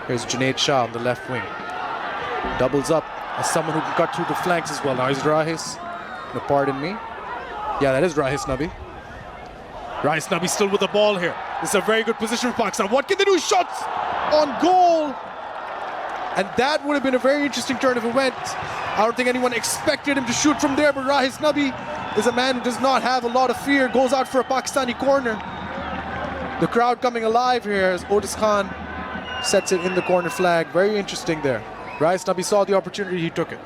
Here's Junaid Shah on the left wing. Doubles up as someone who can cut through the flanks as well. Now he's Rahis. No, pardon me. Yeah, that is Rahis Nabi. Rahis Nabi still with the ball here. This is a very good position for Pakistan. What can they do? Shots on goal. And that would have been a very interesting turn of events. I don't think anyone expected him to shoot from there, but Rahis Nabi is a man who does not have a lot of fear. Goes out for a Pakistani corner. The crowd coming alive here as Otis Khan sets it in the corner flag. Very interesting there. Rahis Nabi saw the opportunity, he took it.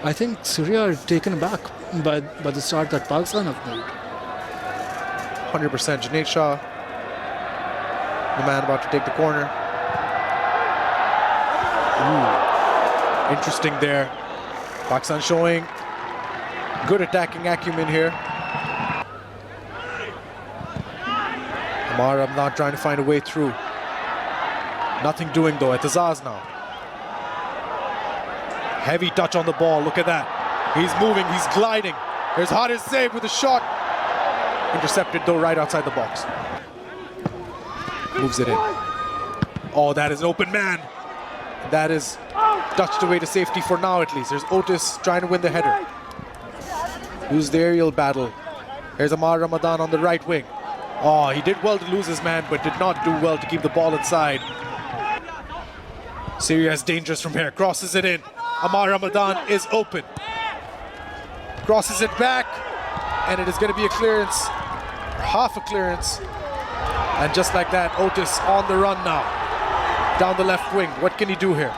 I think Syria are taken aback by the start that Pakistan have made. 100%. Junaid Shah, the man about to take the corner. Ooh. Interesting there. Pakistan showing good attacking acumen here. Amar not trying to find a way through. Nothing doing though. Etizaz now. Heavy touch on the ball. Look at that. He's moving. He's gliding. There's Haris save with a shot. Intercepted though right outside the box. Moves it in. Oh, that is an open man. That is touched away to safety for now at least. There's Otis trying to win the header. Lose the aerial battle. There's Amar Ramadan on the right wing. Oh, he did well to lose his man, but did not do well to keep the ball inside. Syria is dangerous from here. Crosses it in. Amar Ramadan is open. Crosses it back. And it is going to be a clearance. Half a clearance. And just like that, Otis on the run now. Down the left wing. What can he do here?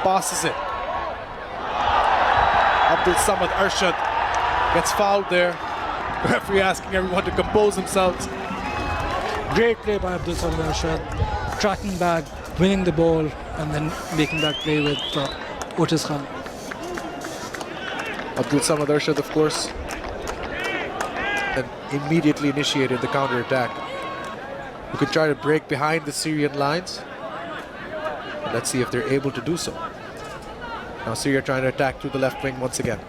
Passes it. Abdul Samad Arshad gets fouled there. Referee asking everyone to compose themselves. Great play by Abdul Samad Arshad. Tracking back, winning the ball, and then making that play with Otis Khan. Abdul Samad Arshad, of course, and immediately initiated the counter-attack. Who could try to break behind the Syrian lines. And let's see if they're able to do so. Now Syria trying to attack through the left wing once again.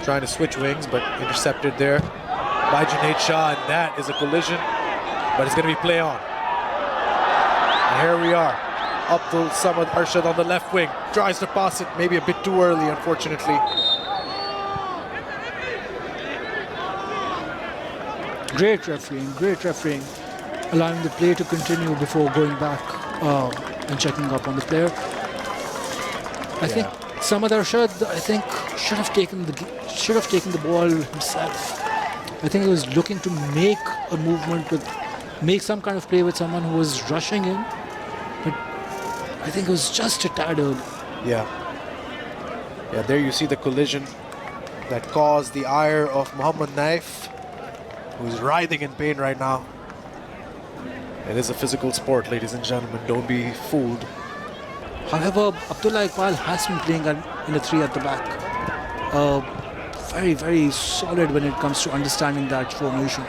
Trying to switch wings, but intercepted there by Junaid Shah, and that is a collision, but it's going to be play on. And here we are. Abdul Samad Arshad on the left wing. Tries to pass it, maybe a bit too early, unfortunately. Great refereeing, allowing the play to continue before going back and checking up on the player. I think Samad Arshad, should have taken the ball himself. I think he was looking to make a movement make some kind of play with someone who was rushing in, but I think it was just a tad early. Yeah, there you see the collision that caused the ire of Muhammad Naif, who's writhing in pain right now. It is a physical sport, ladies and gentlemen. Don't be fooled. However, Abdullah Iqbal has been playing in a 3 at the back. Very, very solid when it comes to understanding that formation.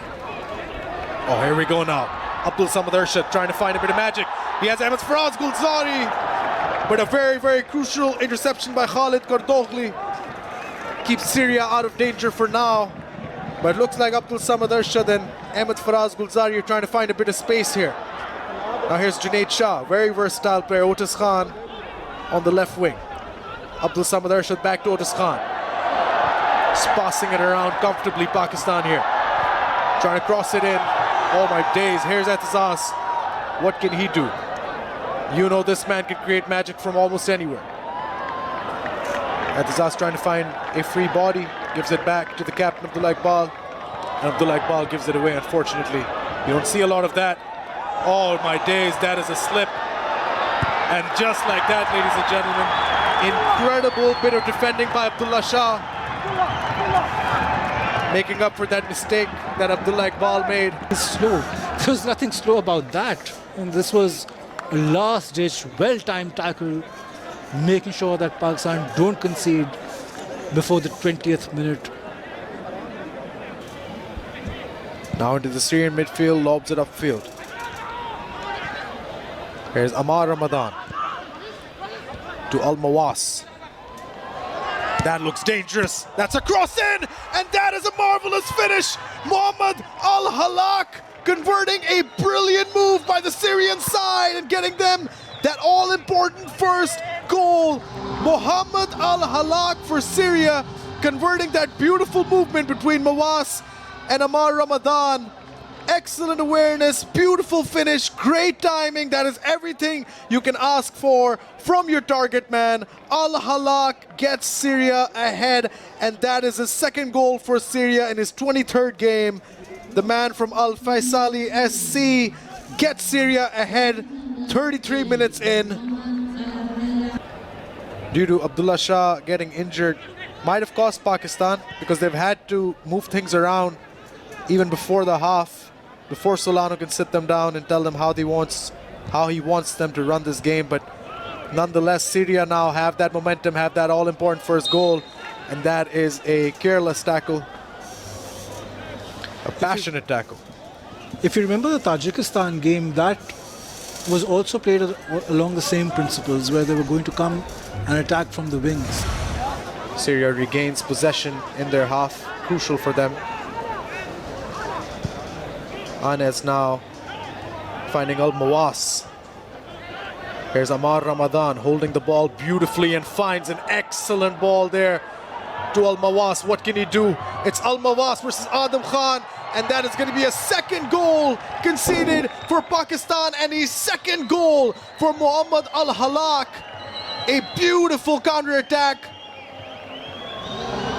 Oh, here we go now. Abdul Samad Arshad trying to find a bit of magic. He has Ahmed Faraz Gulzari, but a very, very crucial interception by Khalid Kardogli. Keeps Syria out of danger for now. But it looks like Abdul Samad Arshad and Ahmed Faraz Gulzari are trying to find a bit of space here. Now here's Junaid Shah, very versatile player. Otis Khan on the left wing. Abdul Samad Arshad back to Otis Khan. Just passing it around comfortably, Pakistan here. Trying to cross it in. Oh my days, here's Etizaz. What can he do? You know this man can create magic from almost anywhere. Etizaz trying to find a free body. Gives it back to the captain Abdullah Iqbal. And Abdullah Iqbal gives it away, unfortunately. You don't see a lot of that. Oh my days, that is a slip. And just like that, ladies and gentlemen, incredible bit of defending by Abdullah Shah. Making up for that mistake that Abdullah Iqbal made. It's slow. There was nothing slow about that. And this was a last-ditch, well-timed tackle, making sure that Pakistan don't concede before the 20th minute. Now into the Syrian midfield, lobs it upfield. Here's Amar Ramadan to Al Mawas. That looks dangerous. That's a cross in, and that is a marvelous finish. Muhammad Al Halaq converting a brilliant move by the Syrian side and getting them that all-important first goal. Mohammed Al-Halaq for Syria, converting that beautiful movement between Mawas and Amar Ramadan. Excellent awareness, beautiful finish, great timing. That is everything you can ask for from your target man. Al-Halaq gets Syria ahead, and that is his second goal for Syria in his 23rd game. The man from Al Faisali SC gets Syria ahead 33 minutes in. Due to Abdullah Shah getting injured, might have cost Pakistan because they've had to move things around even before the half, before Solano can sit them down and tell them how he wants them to run this game. But nonetheless, Syria now have that momentum, have that all-important first goal, and that is a careless tackle, a passionate tackle. If you remember the Tajikistan game, that was also played along the same principles, where they were going to come and attack from the wings. Syria regains possession in their half, crucial for them. Anes now finding Al-Mawas. Here's Amar Ramadan holding the ball beautifully and finds an excellent ball there to Al-Mawas. What can he do? It's Al-Mawas versus Adam Khan, and that is going to be a second goal conceded for Pakistan and a second goal for Mohammed Al-Halaq. A beautiful counter-attack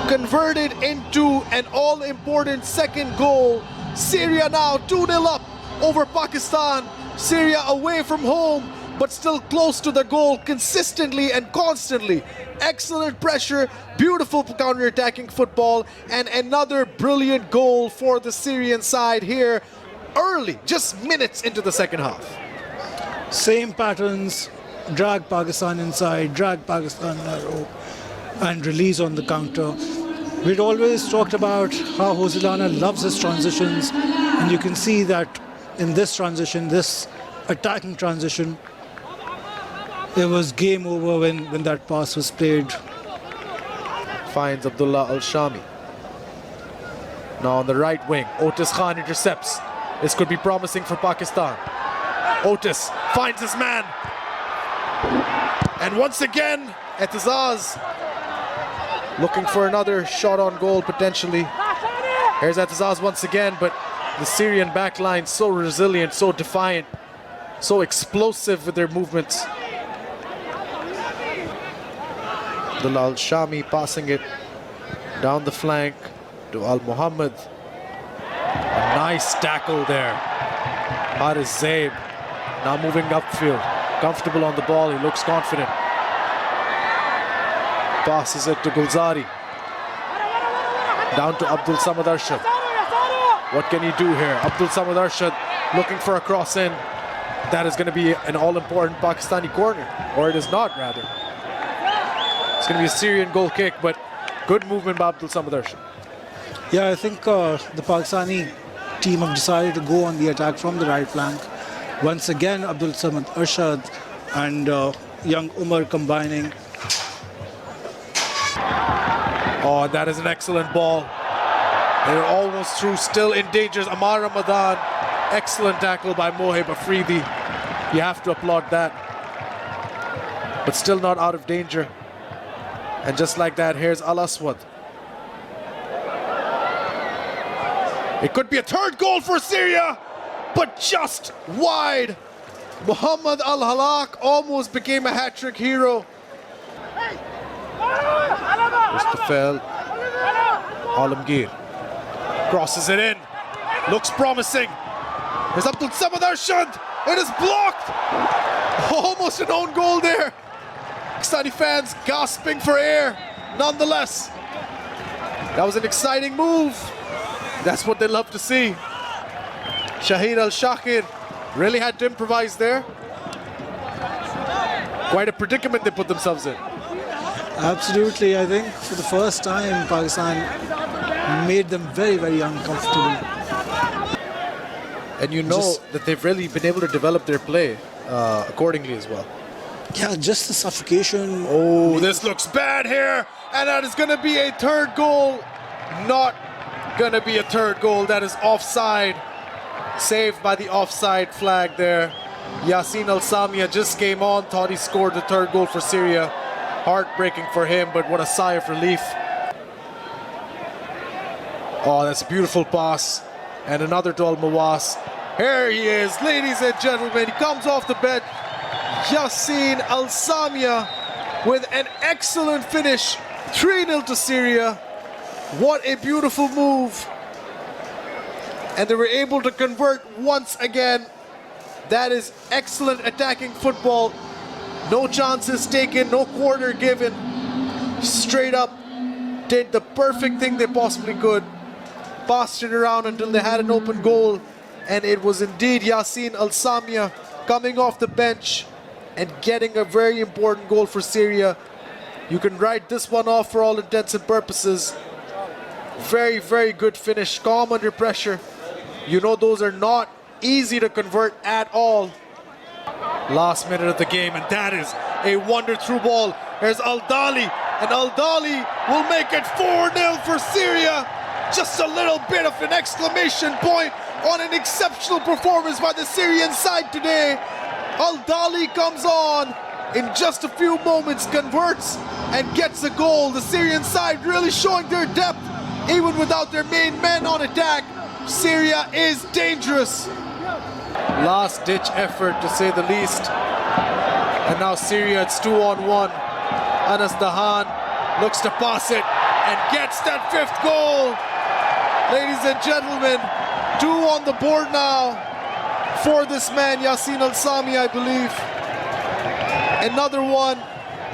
converted into an all-important second goal. Syria now 2-0 up over Pakistan. Syria away from home, but still close to the goal consistently and constantly. Excellent pressure, beautiful counter-attacking football, and another brilliant goal for the Syrian side here early, just minutes into the second half. Same patterns, drag Pakistan inside, drag Pakistan narrow, and release on the counter. We'd always talked about how Hosilana loves his transitions, and you can see that in this transition, this attacking transition, it was game over when that pass was played. Finds Abdullah Al-Shami. Now on the right wing, Otis Khan intercepts. This could be promising for Pakistan. Otis finds his man. And once again, Etizaz looking for another shot on goal potentially. Here's Etizaz once again, but the Syrian backline so resilient, so defiant, so explosive with their movements. Abdullah Al-Shami passing it down the flank to Al-Muhammad. A nice tackle there. Haris Zaib now moving upfield. Comfortable on the ball, he looks confident. Passes it to Gulzari. Down to Abdul Samad Arshad. What can he do here? Abdul Samad Arshad looking for a cross in. That is going to be an all-important Pakistani corner. Or it is not, rather. It's going to be a Syrian goal kick, but good movement by Abdul Samad Arshad. Yeah, I think the Pakistani team have decided to go on the attack from the right flank. Once again, Abdul Samad Arshad and young Umar combining. Oh, that is an excellent ball. They're almost through, still in danger. Amar Ramadan, excellent tackle by Mohib Afridi. You have to applaud that. But still not out of danger. And just like that, here's Al Aswad. It could be a third goal for Syria, but just wide. Mohammed Al-Halaq almost became a hat-trick hero. Mustafa Alamgir crosses it in. Looks promising. There's Abdul Samad Arshad. It is blocked. Almost an own goal there. Pakistani fans gasping for air. Nonetheless, that was an exciting move. That's what they love to see. Shahid Al-Shakir really had to improvise there. Quite a predicament they put themselves in. Absolutely, I think for the first time, Pakistan made them very, very uncomfortable. And you know that they've really been able to develop their play accordingly as well. Yeah, just the suffocation. Oh, this looks bad here. And that is going to be a third goal. Not going to be a third goal. That is offside. Saved by the offside flag there. Yassin Al-Samia just came on, thought he scored the third goal for Syria. Heartbreaking for him, but what a sigh of relief. Oh, that's a beautiful pass. And another to Al-Mawas. Here he is, ladies and gentlemen. He comes off the bench. Yassin Al-Samia with an excellent finish. 3-0 to Syria. What a beautiful move. And they were able to convert once again. That is excellent attacking football. No chances taken, no quarter given. Straight up, did the perfect thing they possibly could. Passed it around until they had an open goal. And it was indeed Yassin Al-Samia coming off the bench and getting a very important goal for Syria. You can write this one off for all intents and purposes. Very, very good finish. Calm under pressure. You know those are not easy to convert at all. Last minute of the game, and that is a wonder through ball. Here's Al-Dali, and Al-Dali will make it 4-0 for Syria. Just a little bit of an exclamation point on an exceptional performance by the Syrian side today. Al-Dali comes on in just a few moments, converts and gets a goal. The Syrian side really showing their depth, even without their main men on attack. Syria is dangerous. Last ditch effort to say the least. And now Syria, it's 2-on-1. Anas Dahan looks to pass it and gets that fifth goal. Ladies and gentlemen, 2 on the board now for this man, Yassin Al-Sami, I believe. Another one,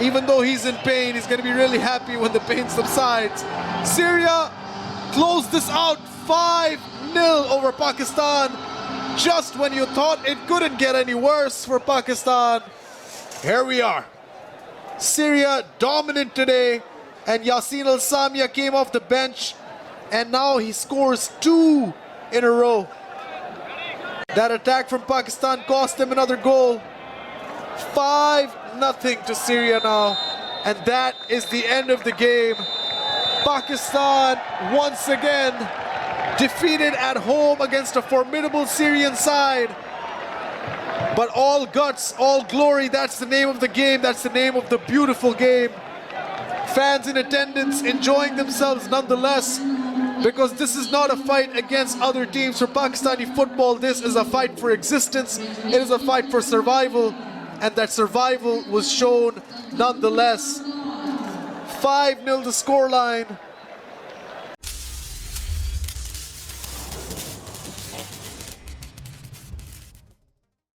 even though he's in pain, he's going to be really happy when the pain subsides. Syria closed this out 5-0 over Pakistan. Just when you thought it couldn't get any worse for Pakistan, here we are. Syria dominant today, and Yassin Al-Samia came off the bench, and now he scores 2 in a row. That attack from Pakistan cost them another goal. 5-0 to Syria now, and that is the end of the game. Pakistan once again defeated at home against a formidable Syrian side. But all guts, all glory, that's the name of the game, that's the name of the beautiful game. Fans in attendance enjoying themselves nonetheless, because this is not a fight against other teams. For Pakistani football, this is a fight for existence. It is a fight for survival, and that survival was shown nonetheless. 5-0 the scoreline.